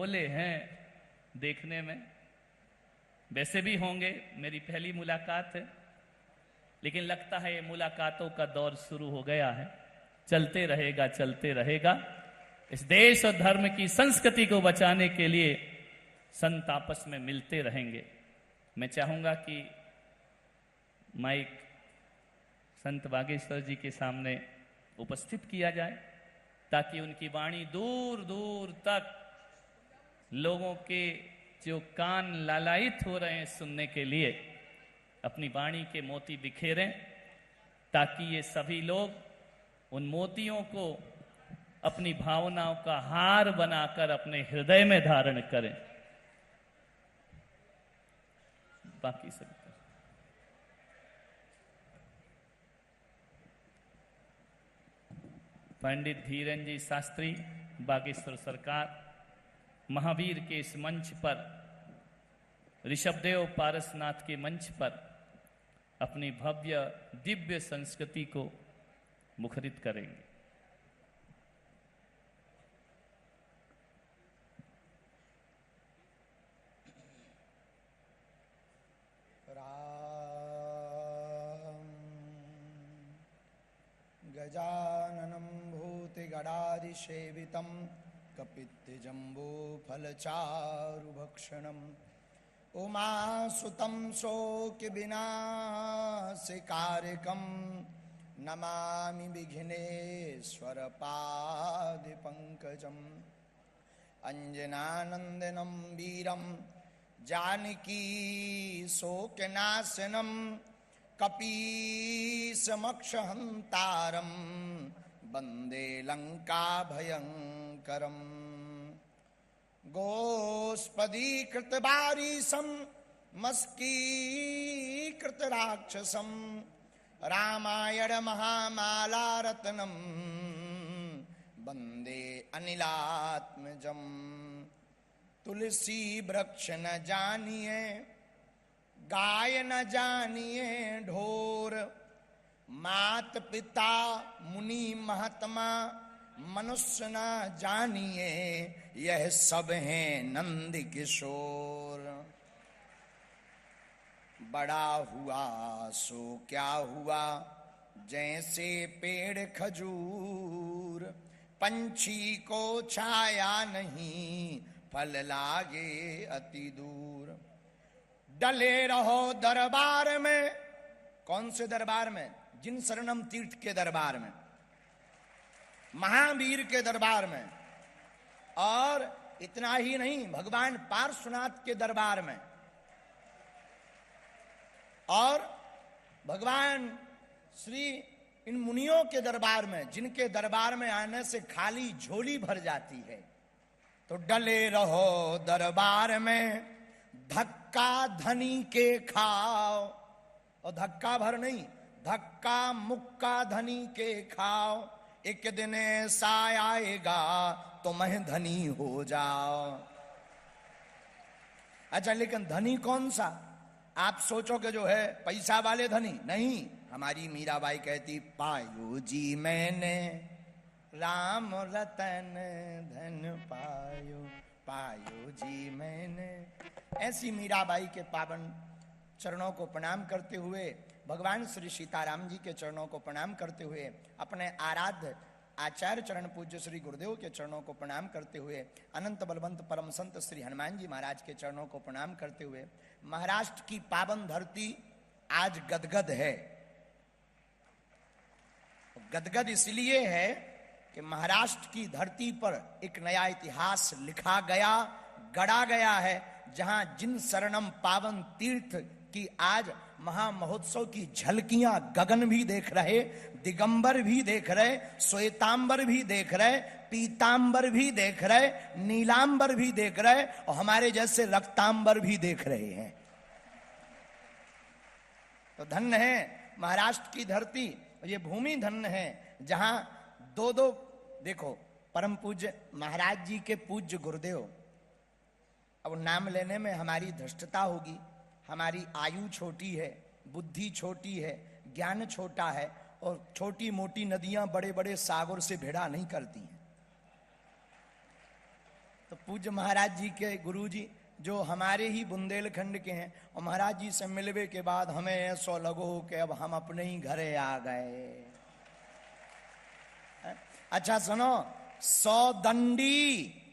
भोले हैं देखने में, वैसे भी होंगे, मेरी पहली मुलाकात है, लेकिन लगता है ये मुलाकातों का दौर शुरू हो गया है। चलते रहेगा, चलते रहेगा। इस देश और धर्म की संस्कृति को बचाने के लिए संत आपस में मिलते रहेंगे। मैं चाहूंगा कि माइक संत बागेश्वर जी के सामने उपस्थित किया जाए, ताकि उनकी वाणी दूर दूर तक लोगों के जो कान लालायित हो रहे हैं सुनने के लिए, अपनी वाणी के मोती बिखेरें, ताकि ये सभी लोग उन मोतियों को अपनी भावनाओं का हार बनाकर अपने हृदय में धारण करें। बाकी सब पंडित धीरेन जी शास्त्री बागेश्वर सरकार महावीर के इस मंच पर, ऋषभदेव पारसनाथ के मंच पर अपनी भव्य दिव्य संस्कृति को मुखरित करेंगे। गजाननं भूतिगणाधिसेवितं कपित्थजम्बूफलचारुभक्षणम् उमासुतं शोकविनाशकारिकं नमामि विघ्नेश्वरपादपङ्कजम् अंजनानन्दनं वीरं जानकी शोकनाशनं कपीशमक्षहन्तारं वन्दे लङ्काभयङ्करम् गोस्पदीकृतवारिशं मस्कीकृतराक्षसं रामायण महामालारत्नं वन्दे अनिलात्मजम्। तुलसी वृक्ष न जानिए, गाय न जानिए ढोर, मात पिता मुनि महात्मा मनुष्य न जानिए, यह सब हैं नंद किशोर। बड़ा हुआ सो क्या हुआ, जैसे पेड़ खजूर, पंछी को छाया नहीं, फल लागे अति दूर। डले रहो दरबार में, कौन से दरबार में? जिन शरणम तीर्थ के दरबार में, महावीर के दरबार में, और इतना ही नहीं, भगवान पार्श्वनाथ के दरबार में, और भगवान श्री इन मुनियों के दरबार में, जिनके दरबार में आने से खाली झोली भर जाती है। तो डले रहो दरबार में, धक्का धनी के खाओ, और धक्का भर नहीं, धक्का मुक्का धनी के खाओ, एक दिन ऐसा आएगा तो मैं धनी हो जाओ। अच्छा, लेकिन धनी कौन सा? आप सोचोगे जो है पैसा वाले धनी नहीं। हमारी मीराबाई कहती, पायो जी मैंने राम रतन धन पायो, पायो जी मैंने। ऐसी मीराबाई के पावन चरणों को प्रणाम करते हुए, भगवान श्री सीताराम जी के चरणों को प्रणाम करते हुए, अपने आराध्य आचार्य चरण पूज्य श्री गुरुदेव के चरणों को प्रणाम करते हुए, अनंत बलवंत परम संत श्री हनुमान जी महाराज के चरणों को प्रणाम करते हुए, महाराष्ट्र की पावन धरती आज गदगद है। गदगद इसलिए है कि महाराष्ट्र की धरती पर एक नया इतिहास लिखा गया, गढ़ा गया है, जहां जिन शरणम पावन तीर्थ की आज महामहोत्सव की झलकियां गगन भी देख रहे, दिगंबर भी देख रहे, श्वेतांबर भी देख रहे, पीतांबर भी देख रहे, नीलांबर भी देख रहे, और हमारे जैसे रक्तांबर भी देख रहे हैं। तो धन्य है महाराष्ट्र की धरती, ये भूमि धन्य है, जहां दो दो, देखो परम पूज्य महाराज जी के पूज्य गुरुदेव, अब नाम लेने में हमारी धृष्टता होगी, हमारी आयु छोटी है, बुद्धि छोटी है, ज्ञान छोटा है, और छोटी मोटी नदियां बड़े बड़े सागर से भिड़ा नहीं करती हैं। तो पूज्य महाराज जी के गुरु जी जो हमारे ही बुंदेलखंड के हैं, और महाराज जी से मिलवे के बाद हमें ऐसा लगो कि अब हम अपने ही घरे आ गए। अच्छा सुनो, 100 दंडी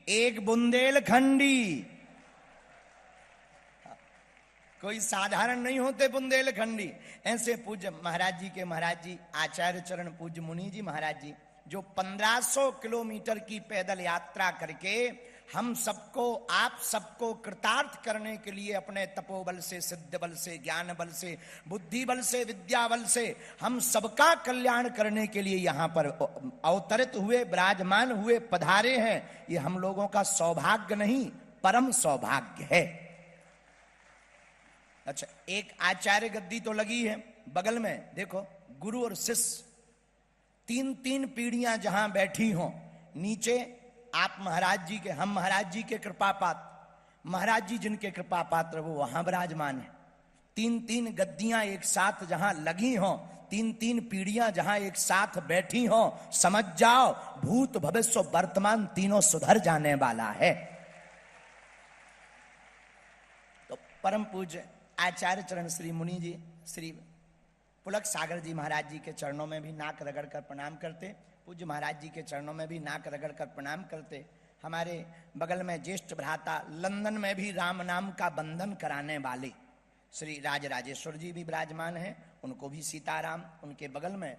1 बुंदेलखंडी, कोई साधारण नहीं होते बुंदेलखंडी। ऐसे पूज्य महाराज जी के महाराज जी आचार्य चरण पूज्य मुनि जी महाराज जी जो 1500 किलोमीटर की पैदल यात्रा करके हम सबको, आप सबको कृतार्थ करने के लिए अपने तपोबल से, सिद्ध बल से, ज्ञान बल से, बुद्धि बल से, विद्या बल से हम सबका कल्याण करने के लिए यहाँ पर अवतरित हुए, विराजमान हुए, पधारे हैं। ये हम लोगों का सौभाग्य नहीं, परम सौभाग्य है। अच्छा, एक आचार्य गद्दी तो लगी है बगल में, देखो गुरु और शिष्य 3-3 पीढ़ियां जहां बैठी हों, नीचे आप महाराज जी के, हम महाराज जी के कृपा पात्र, महाराज जी जिनके कृपा पात्र वो वहां विराजमान है। 3-3 गद्दियां एक साथ जहां लगी हों, 3-3 पीढ़ियां जहां एक साथ बैठी हों, समझ जाओ भूत भविष्य वर्तमान तीनों सुधर जाने वाला है। तो परम पूज्य आचार्य चरण श्री मुनि जी, श्री पुलक सागर जी महाराज जी के चरणों में भी नाक रगड़ कर प्रणाम करते, पूज्य महाराज जी के चरणों में भी नाक रगड़ कर प्रणाम करते। हमारे बगल में ज्येष्ठ भ्राता लंदन में भी राम नाम का बंधन कराने वाले श्री राजराजेश्वर जी भी विराजमान हैं, उनको भी सीताराम। उनके बगल में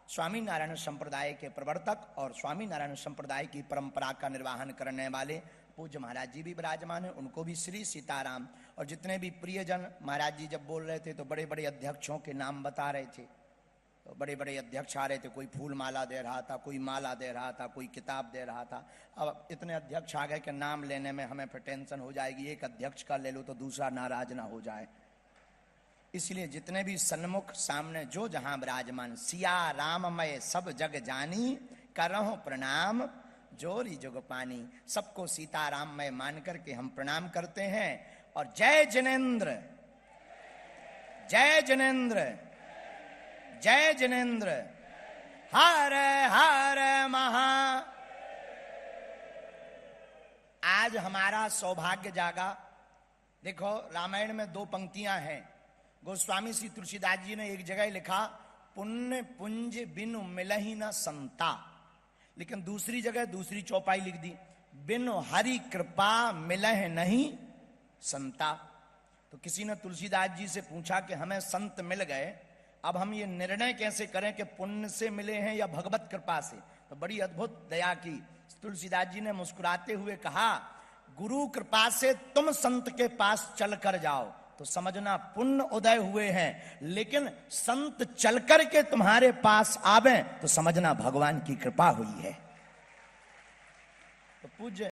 स्वामी नारायण संप्रदाय के प्रवर्तक और स्वामी नारायण संप्रदाय की परंपरा का निर्वाहन करने वाले पूज्य महाराज जी भी विराजमान है, उनको भी श्री सीताराम। और जितने भी प्रियजन, महाराज जी जब बोल रहे थे तो बड़े बड़े अध्यक्षों के नाम बता रहे थे, तो बड़े बड़े अध्यक्ष आ रहे थे, कोई फूल माला दे रहा था, कोई माला दे रहा था, कोई किताब दे रहा था। अब इतने अध्यक्ष आ गए कि नाम लेने में हमें फिर टेंशन हो जाएगी, एक अध्यक्ष का ले लो तो दूसरा नाराज ना हो जाए। इसलिए जितने भी सन्मुख सामने जो जहां विराजमान, सिया राममय सब जग जानी, करहु प्रणाम जोरी जुग पानी, सबको सीताराममय मान करके हम प्रणाम करते हैं। और जय जिनेन्द्र, जय जिनेन्द्र, जय जिनेन्द्र, हर हर महा। आज हमारा सौभाग्य जागा। देखो रामायण में 2 पंक्तियां हैं, गोस्वामी श्री तुलसीदास जी ने एक जगह लिखा, पुण्य पुंज बिनु मिलहि न संता, लेकिन दूसरी जगह दूसरी चौपाई लिख दी, बिनु हरि कृपा मिलह नहीं संता। तो किसी ने तुलसीदास जी से पूछा कि हमें संत मिल गए, अब हम ये निर्णय कैसे करें कि पुण्य से मिले हैं या भगवत कृपा से। तो बड़ी अद्भुत दया की तुलसीदास जी ने मुस्कुराते हुए कहा, गुरु कृपा से तुम संत के पास चल कर जाओ तो समझना पुण्य उदय हुए हैं, लेकिन संत चल कर के तुम्हारे पास आवे तो समझना भगवान की कृपा हुई है। तो पूज्य